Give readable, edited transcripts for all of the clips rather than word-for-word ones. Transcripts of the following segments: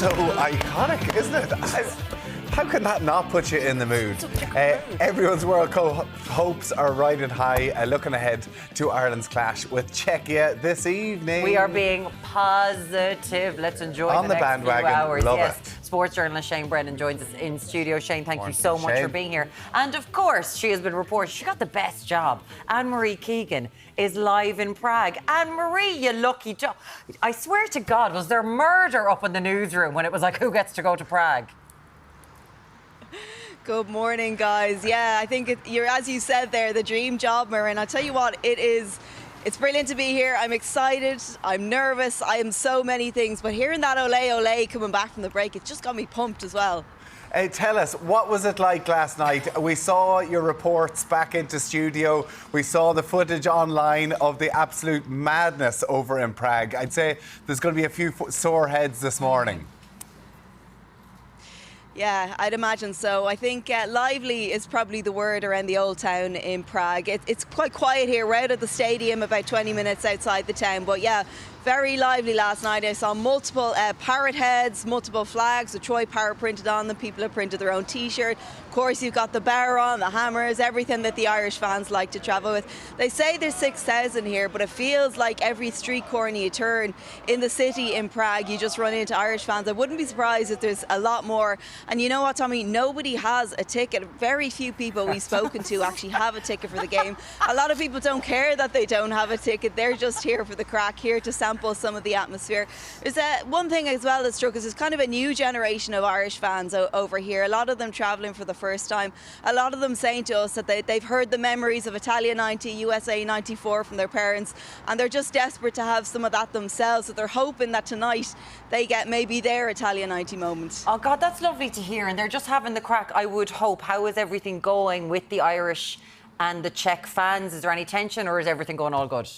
so iconic, isn't it? How can that not put you in the mood? Everyone's World Cup hopes are riding high, looking ahead to Ireland's clash with Czechia this evening. We are being positive. Let's enjoy on the next bandwagon. few hours. Love yes. it. Sports journalist Shane Brennan joins us in studio. Shane, thank you so much Shane. for being here. And of course, she has been reported. She got the best job. Ann-Marie Keegan is live in Prague. Ann-Marie, you lucky job. I swear to God, was there murder up in the newsroom when it was like, who gets to go to Prague? Good morning, guys. Yeah, I think you're, as you said there, the dream job, Marin. I'll tell you what, it's brilliant to be here. I'm excited. I'm nervous. I am so many things. But hearing that ole ole coming back from the break, it just got me pumped as well. Tell us, what was it like last night? We saw your reports back into studio. We saw the footage online of the absolute madness over in Prague. I'd say there's going to be a few sore heads this morning. Yeah, I'd imagine so. I think lively is probably the word around the old town in Prague. It's quite quiet here. We're out at the stadium, about 20 minutes outside the town. But yeah, very lively last night. I saw multiple parrot heads, multiple flags with Troy Parrott printed on them. People have printed their own T-shirt. Of course, you've got the bar on, the hammers, everything that the Irish fans like to travel with. They say there's 6,000 here, but it feels like every street corner you turn in the city in Prague, you just run into Irish fans. I wouldn't be surprised if there's a lot more. And you know what, Tommy? Nobody has a ticket. Very few people we've spoken to actually have a ticket for the game. A lot of people don't care that they don't have a ticket. They're just here for the crack, here to sample some of the atmosphere. There's one thing as well that struck us, is kind of a new generation of Irish fans over here. A lot of them travelling for the first time. A lot of them saying to us that they've heard the memories of Italia 90, USA 94 from their parents, and they're just desperate to have some of that themselves. So they're hoping that tonight they get maybe their Italia 90 moment. Oh God, that's lovely to hear. And they're just having the crack, I would hope. How is everything going with the Irish and the Czech fans? Is there any tension, or is everything going all good?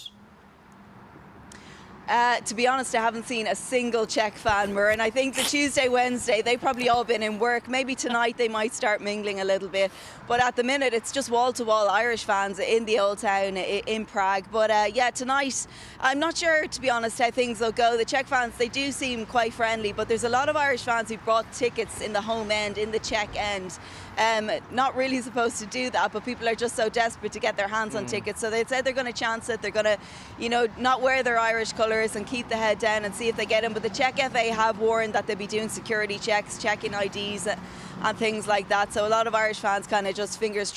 To be honest, I haven't seen a single Czech fan, and I think the Tuesday, Wednesday, they've probably all been in work. Maybe tonight they might start mingling a little bit. But at the minute, it's just wall-to-wall Irish fans in the old town in Prague. But yeah, tonight, I'm not sure, to be honest, how things will go. The Czech fans, they do seem quite friendly, but there's a lot of Irish fans who bought tickets in the home end, in the Czech end. Not really supposed to do that, but people are just so desperate to get their hands on tickets. So they said they're going to chance it. They're going to, not wear their Irish colours and keep the head down and see if they get in. But the Czech FA have warned that they'll be doing security checks, checking IDs and things like that. So a lot of Irish fans kind of just fingers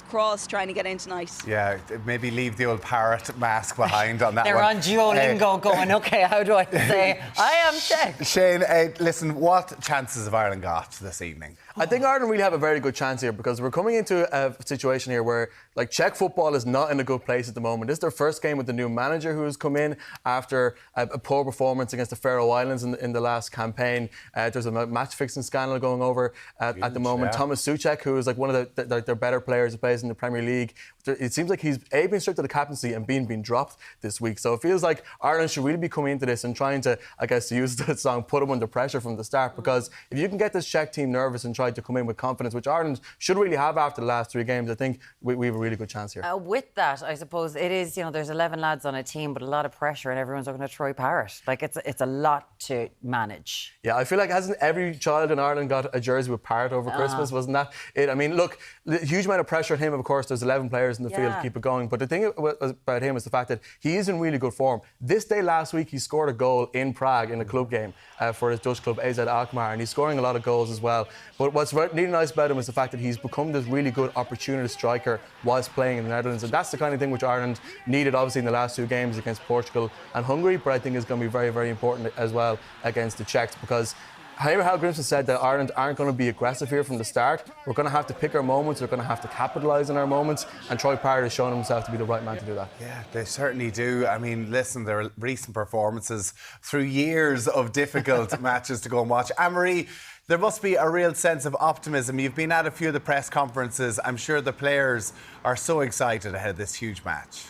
crossed trying to get in tonight. Yeah, maybe leave the old parrot mask behind on that They're one. on Duolingo going, okay, how do I say I am Czech? Shane, listen, what chances have Ireland got this evening? I think Ireland really have a very good chance here, because we're coming into a situation here where Czech football is not in a good place at the moment. This is their first game with the new manager who has come in after a poor performance against the Faroe Islands in the last campaign. There's a match fixing scandal going over at the moment. Yeah. Thomas Souček, who is one of their better players who plays in the Premier League. It seems like he's been stripped of the captaincy and being dropped this week. So it feels like Ireland should really be coming into this and trying to, I guess, to use the song, put them under pressure from the start. Because if you can get this Czech team nervous and try to come in with confidence, which Ireland should really have after the last 3 games, I think we have a really good chance here. With that, I suppose it is, there's 11 lads on a team, but a lot of pressure, and everyone's looking at Troy Parrott. It's a lot to manage. Yeah, I feel like hasn't every child in Ireland got a jersey with Parrott over Christmas? Wasn't that it? I mean, look, the huge amount of pressure on him, of course. There's 11 players in the field to keep it going. But the thing about him is the fact that he is in really good form. This day last week, he scored a goal in Prague in a club game for his Dutch club, AZ Alkmaar, and he's scoring a lot of goals as well. But what's really nice about him is the fact that he's become this really good opportunist striker whilst playing in the Netherlands. And that's the kind of thing which Ireland needed, obviously, in the last 2 games against Portugal and Hungary, but I think is going to be very, very important as well against the Czechs, because Hal Grimson said that Ireland aren't going to be aggressive here from the start. We're going to have to pick our moments. We're going to have to capitalise on our moments. And Troy Parrott has shown himself to be the right man to do that. Yeah, they certainly do. I mean, listen, their recent performances through years of difficult matches to go and watch. Ann-Marie, there must be a real sense of optimism. You've been at a few of the press conferences. I'm sure the players are so excited ahead of this huge match.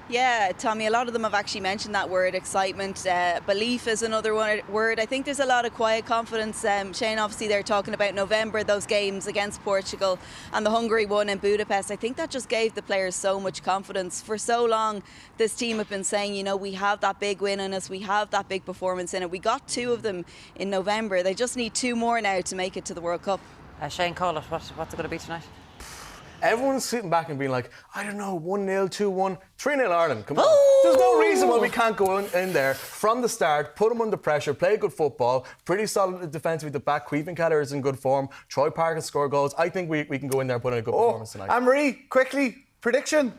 Yeah, Tommy, a lot of them have actually mentioned that word, excitement. Belief is another word. I think there's a lot of quiet confidence. Shane, obviously, they're talking about November, those games against Portugal and the Hungary one in Budapest. I think that just gave the players so much confidence. For so long, this team have been saying, you know, we have that big win in us, we have that big performance in it. We got 2 of them in November. They just need 2 more now to make it to the World Cup. Shane, call it. What's it going to be tonight? Everyone's sitting back and being like, I don't know, 1-0, 2-1, 3-0 Ireland. Come on. There's no reason why we can't go in there from the start, put them under pressure, play good football, pretty solid defensively at the back. Queven Keller is in good form. Troy Parker score goals. I think we can go in there and put in a good performance tonight. Ann-Marie, quickly, prediction.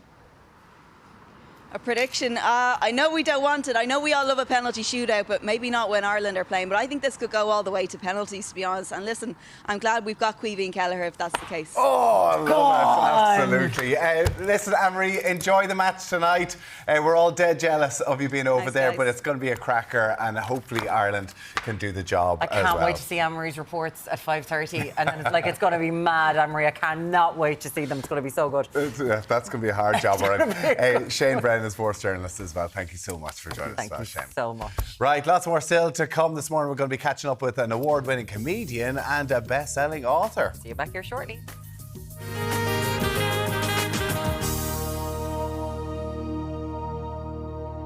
A prediction. I know we don't want it. I know we all love a penalty shootout, but maybe not when Ireland are playing. But I think this could go all the way to penalties, to be honest. And listen, I'm glad we've got Queven Keller if that's the case. Oh, I love it. Absolutely. Listen, Ann-Marie, enjoy the match tonight. We're all dead jealous of you being over Thanks, there, guys. but it's going to be a cracker, and hopefully Ireland can do the job I as can't well. wait to see Anne-Marie's reports at 5:30, and then it's going to be mad, Anne-Marie. I cannot wait to see them. It's going to be so good. That's going to be a hard job, all right. Shane Brennan is sports journalist as well. Thank you so much for joining us. Thank you Shane. so much. Right, lots more still to come this morning. We're going to be catching up with an award-winning comedian and a best-selling author. See you back here shortly.